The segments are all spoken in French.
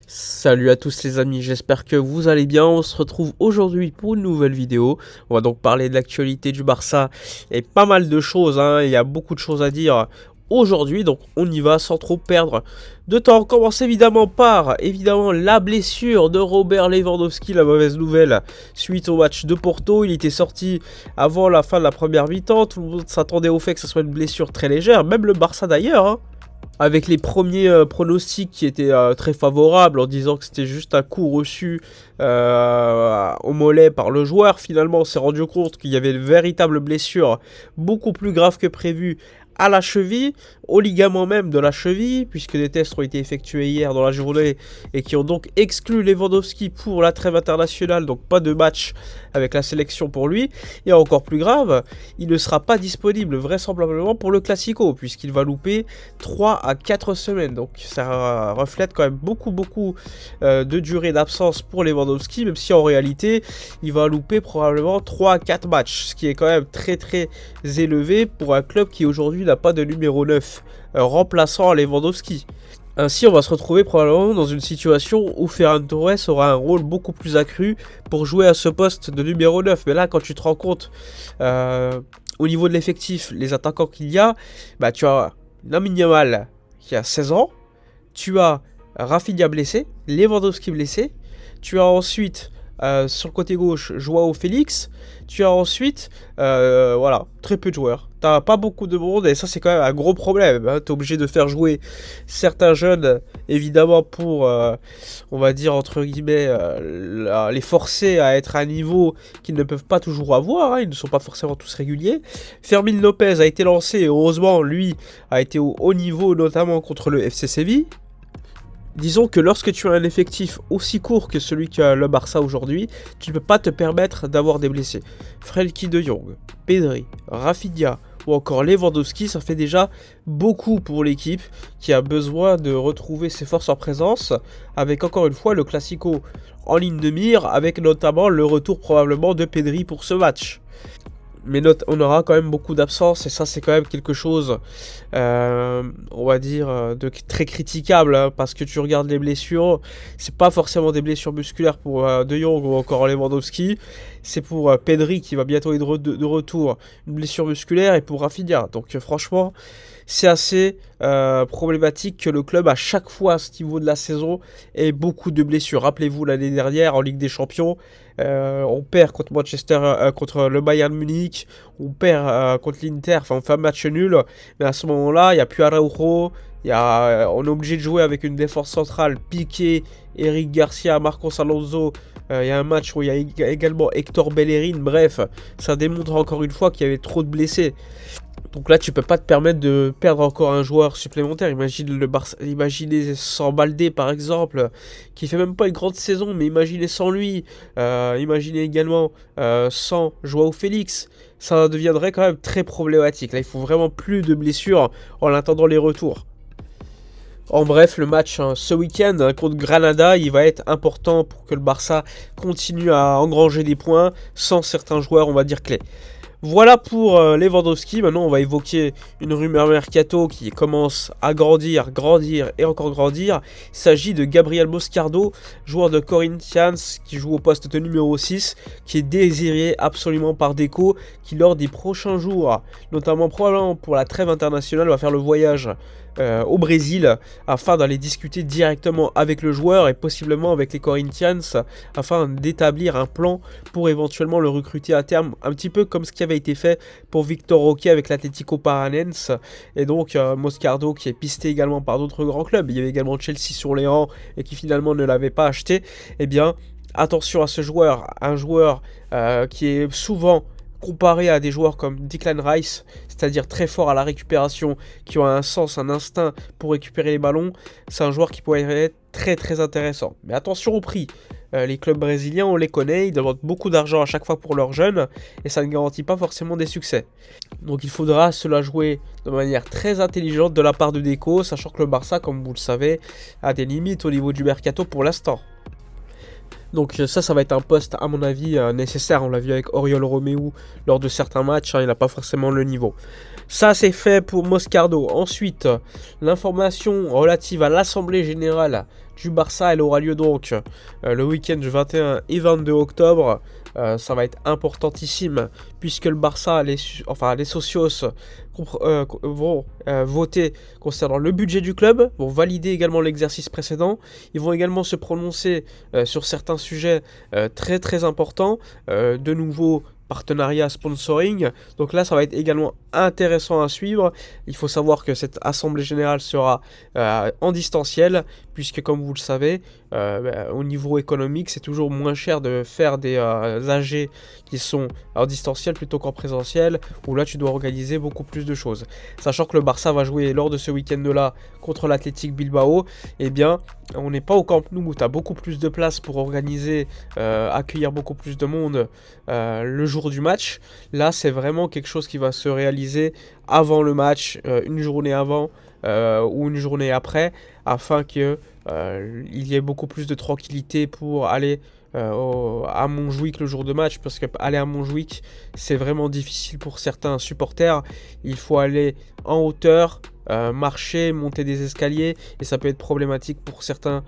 Salut à tous les amis, j'espère que vous allez bien. On se retrouve aujourd'hui pour une nouvelle vidéo. On va donc parler de l'actualité du Barça et pas mal de choses, hein. Il y a beaucoup de choses à dire aujourd'hui, donc on y va sans trop perdre de temps. On commence évidemment par la blessure de Robert Lewandowski, la mauvaise nouvelle suite au match de Porto. Il était sorti avant la fin de la première mi-temps. Tout le monde s'attendait au fait que ce soit une blessure très légère, même le Barça d'ailleurs, hein. Avec les premiers pronostics qui étaient très favorables en disant que c'était juste un coup reçu au mollet par le joueur, finalement on s'est rendu compte qu'il y avait une véritable blessure beaucoup plus grave que prévu à la cheville, au ligament même de la cheville, puisque des tests ont été effectués hier dans la journée et qui ont donc exclu Lewandowski pour la trêve internationale, donc pas de match avec la sélection pour lui. Et encore plus grave, il ne sera pas disponible vraisemblablement pour le Classico, puisqu'il va louper 3 à 4 semaines. Donc ça reflète quand même beaucoup de durée d'absence pour Lewandowski, même si en réalité il va louper probablement 3 à 4 matchs, ce qui est quand même très élevé pour un club qui aujourd'hui n'a pas de numéro 9 remplaçant à Lewandowski. Ainsi, on va se retrouver probablement dans une situation où Ferran Torres aura un rôle beaucoup plus accru pour jouer à ce poste de numéro 9. Mais là, quand tu te rends compte au niveau de l'effectif, les attaquants qu'il y a, bah, tu as Lamine Yamal qui a 16 ans, tu as Rafinha blessé, Lewandowski blessé, tu as ensuite sur le côté gauche Joao Félix, tu as ensuite très peu de joueurs. T'as pas beaucoup de monde et ça c'est quand même un gros problème, hein. T'es obligé de faire jouer certains jeunes évidemment pour on va dire entre guillemets les forcer à être à un niveau qu'ils ne peuvent pas toujours avoir, hein. Ils ne sont pas forcément tous réguliers. Fermin Lopez a été lancé et heureusement lui a été au haut niveau notamment contre le FC Séville. Disons que lorsque tu as un effectif aussi court que celui qu'a le Barça aujourd'hui, tu ne peux pas te permettre d'avoir des blessés. Frenkie de Jong, Pedri, Rafinha ou encore Lewandowski, ça fait déjà beaucoup pour l'équipe qui a besoin de retrouver ses forces en présence, avec encore une fois le Classico en ligne de mire, avec notamment le retour probablement de Pedri pour ce match. Mais on aura quand même beaucoup d'absences et ça c'est quand même quelque chose, on va dire, de très critiquable, hein, parce que tu regardes les blessures, c'est pas forcément des blessures musculaires pour De Jong ou encore Lewandowski, c'est pour Pedri qui va bientôt être de retour, une blessure musculaire, et pour Rafinha. Donc franchement, c'est assez problématique que le club à chaque fois à ce niveau de la saison ait beaucoup de blessures. Rappelez-vous l'année dernière en Ligue des Champions, on perd contre contre le Bayern Munich, on perd contre l'Inter, enfin on fait un match nul, mais à ce moment-là, il n'y a plus Araujo, on est obligé de jouer avec une défense centrale, Piqué, Eric Garcia, Marcos Alonso. Il y a un match où il y a également Hector Bellerin. Bref, ça démontre encore une fois qu'il y avait trop de blessés. Donc là, tu peux pas te permettre de perdre encore un joueur supplémentaire. Imaginez sans Baldé par exemple, qui fait même pas une grande saison, mais imaginez sans lui. Imaginez également sans Joao Félix. Ça deviendrait quand même très problématique. Là, il faut vraiment plus de blessures en attendant les retours. En bref, le match ce week-end contre Granada, il va être important pour que le Barça continue à engranger des points sans certains joueurs, on va dire, clés. Voilà pour Lewandowski. Maintenant, on va évoquer une rumeur mercato qui commence à grandir et encore grandir. Il s'agit de Gabriel Moscardo, joueur de Corinthians qui joue au poste de numéro 6, qui est désiré absolument par Deco, qui lors des prochains jours, notamment probablement pour la trêve internationale, va faire le voyage au Brésil afin d'aller discuter directement avec le joueur et possiblement avec les Corinthians afin d'établir un plan pour éventuellement le recruter à terme, un petit peu comme ce qui avait été fait pour Victor Roque avec l'Atlético Paranense. Et donc Moscardo qui est pisté également par d'autres grands clubs, il y avait également Chelsea sur les rangs et qui finalement ne l'avait pas acheté. Eh bien attention à ce joueur, un joueur qui est souvent comparé à des joueurs comme Declan Rice, c'est-à-dire très fort à la récupération, qui ont un sens, un instinct pour récupérer les ballons. C'est un joueur qui pourrait être très intéressant. Mais attention au prix. Les clubs brésiliens, on les connaît, ils demandent beaucoup d'argent à chaque fois pour leurs jeunes, et ça ne garantit pas forcément des succès. Donc il faudra cela jouer de manière très intelligente de la part de Deco, sachant que le Barça, comme vous le savez, a des limites au niveau du mercato pour l'instant. Donc ça va être un poste à mon avis nécessaire. On l'a vu avec Oriol Romeu lors de certains matchs, hein, il n'a pas forcément le niveau. Ça, c'est fait pour Moscardo. Ensuite, l'information relative à l'Assemblée Générale du Barça, elle aura lieu donc le week-end du 21 et 22 octobre. Ça va être importantissime puisque le Barça, les socios vont voter concernant le budget du club, vont valider également l'exercice précédent. Ils vont également se prononcer sur certains sujets très très importants. De nouveau, partenariat sponsoring. Donc là, ça va être également intéressant à suivre. Il faut savoir que cette assemblée générale sera en distanciel, puisque comme vous le savez, au niveau économique, c'est toujours moins cher de faire des AG qui sont en distanciel plutôt qu'en présentiel, où là tu dois organiser beaucoup plus de choses. Sachant que le Barça va jouer lors de ce week-end-là contre l'Athletic Bilbao, eh bien, on n'est pas au Camp Nou où tu as beaucoup plus de place pour organiser, accueillir beaucoup plus de monde le jour du match. Là, c'est vraiment quelque chose qui va se réaliser avant le match, une journée avant ou une journée après, afin que il y ait beaucoup plus de tranquillité pour aller à Montjuïc le jour de match, parce que aller à Montjuïc, c'est vraiment difficile pour certains supporters. Il faut aller en hauteur, marcher, monter des escaliers, et ça peut être problématique pour certains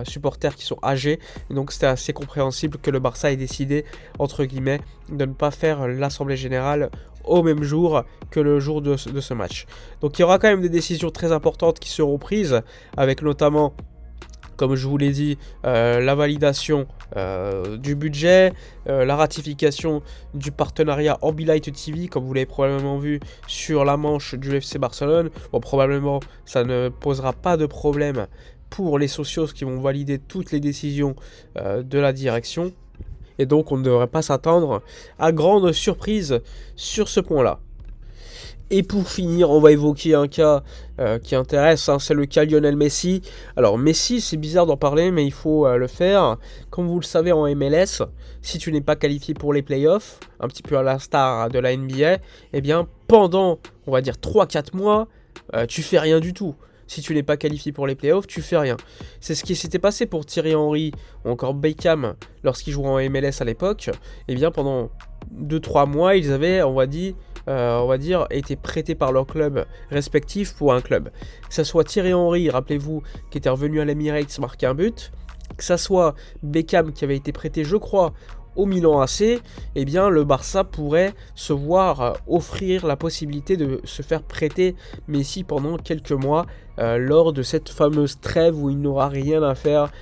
supporters qui sont âgés. Donc c'était assez compréhensible que le Barça ait décidé, entre guillemets, de ne pas faire l'assemblée générale au même jour que le jour de ce match. Donc il y aura quand même des décisions très importantes qui seront prises, avec notamment, comme je vous l'ai dit, la validation du budget, la ratification du partenariat Ambilight TV, comme vous l'avez probablement vu sur la manche du FC Barcelone. Bon, probablement, ça ne posera pas de problème pour les socios qui vont valider toutes les décisions de la direction. Et donc, on ne devrait pas s'attendre à grande surprise sur ce point-là. Et pour finir, on va évoquer un cas qui intéresse, c'est le cas Lionel Messi. Alors Messi, c'est bizarre d'en parler, mais il faut le faire. Comme vous le savez en MLS, si tu n'es pas qualifié pour les playoffs, un petit peu à l'instar de la NBA, eh bien pendant, on va dire 3-4 mois, tu fais rien du tout. Si tu n'es pas qualifié pour les playoffs, tu fais rien. C'est ce qui s'était passé pour Thierry Henry ou encore Beckham lorsqu'ils jouaient en MLS à l'époque. Eh bien pendant 2-3 mois, ils avaient, on va dire, été prêtés par leur club respectif pour un club. Que ce soit Thierry Henry, rappelez-vous, qui était revenu à l'Emirates marquer un but, que ce soit Beckham qui avait été prêté, je crois, au Milan AC, eh bien le Barça pourrait se voir offrir la possibilité de se faire prêter Messi pendant quelques mois lors de cette fameuse trêve où il n'aura rien à faire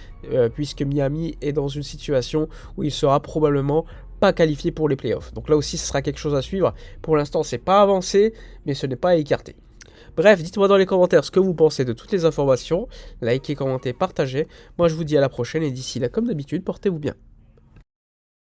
puisque Miami est dans une situation où il sera probablement pas qualifié pour les playoffs. Donc là aussi, ce sera quelque chose à suivre. Pour l'instant, c'est pas avancé, mais ce n'est pas à écarter. Bref, dites-moi dans les commentaires ce que vous pensez de toutes les informations. Likez, commentez, partagez. Moi, je vous dis à la prochaine et d'ici là, comme d'habitude, portez-vous bien.